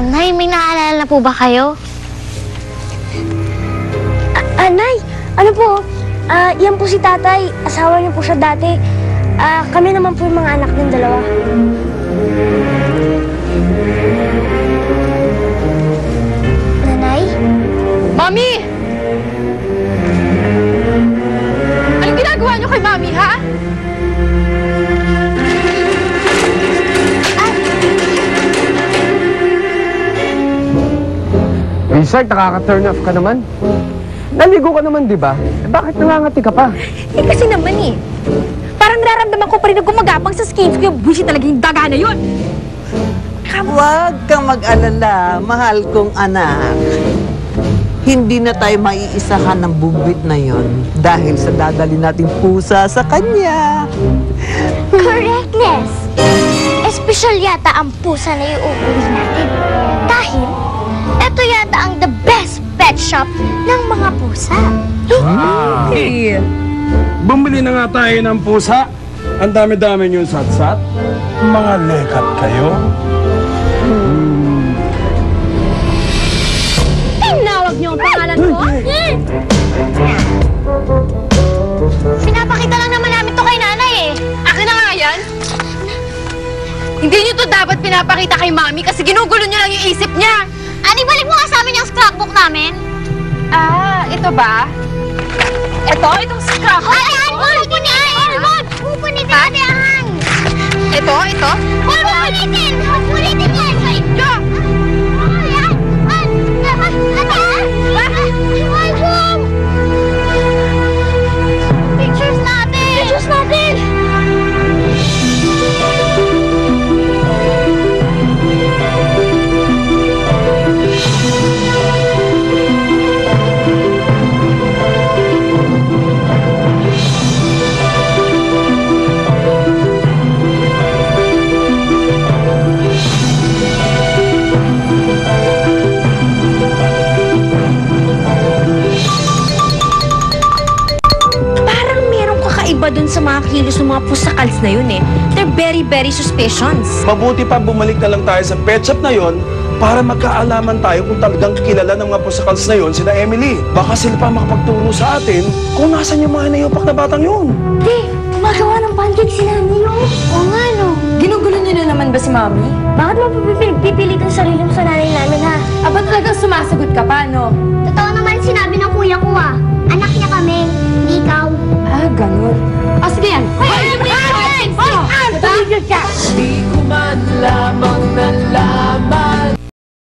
Nay, may naalala na po ba kayo? Nay, ano po? Yan po si tatay. Asawa niyo po siya dati. Kami naman po yung mga anak ng dalawa. Nanay? Mami! Anong ginagawa niyo kay Mami, ha? Isaac, nakaka-turn off ka naman. Naligo ka naman, di ba? Bakit nangangati ka pa? Kasi naman parang nararamdaman ko pa rin na gumagapang sa skins ko yung buwisit talaga yung daga na yun. Huwag kang mag-alala, mahal kong anak. Hindi na tayo maiisahan ng bubit na yon dahil sa dadali nating pusa sa kanya. Correctness! Espesyal yata ang pusa na iuuwi natin. Dahil, ito yata ang the best pet shop ng mga pusa. Bumili na nga tayo ng pusa. Ang dami-dami niyong satsat. Mga lekat kayo. Tinawag niyo ang pangalan ko? Pinapakita lang naman namin to kay nanay eh. Akin na nga yan? Hindi niyo to dapat pinapakita kay Mami kasi ginugulo niyo lang yung isip niya. Ani, balik mo nga sa amin yung scrapbook namin. Ito ba? Itong scrap. Ay, An! Pupunitin natin, An! Ito? Pupunitin! Pupunitin yan! Sa inyo! Ay, An! Album! Pictures natin! Iba dun sa mga kilos ng mga pusakals na yun eh. They're very, very suspicious. Mabuti pa bumalik na lang tayo sa pet shop na yon para magkaalaman tayo kung talagang kilala ng mga pusakals na yon sila Emily. Baka sila pa makapagturo sa atin kung nasan yung mga naiupak na batang yun. Di, gumagawa ng pancake si Nani yun. Oo nga, no? Ginugulo niyo na naman ba si Mami? Bakit mo pipilit ang sarili mo sa nanay namin, ha? Aba talagang sumasagot ka pa, no? Totoo naman sinabi ng kuya ko Anak niya kami, hindi ikaw. Ganun. Sige yan. Hoy! Tumigil ka! Di ko man lamang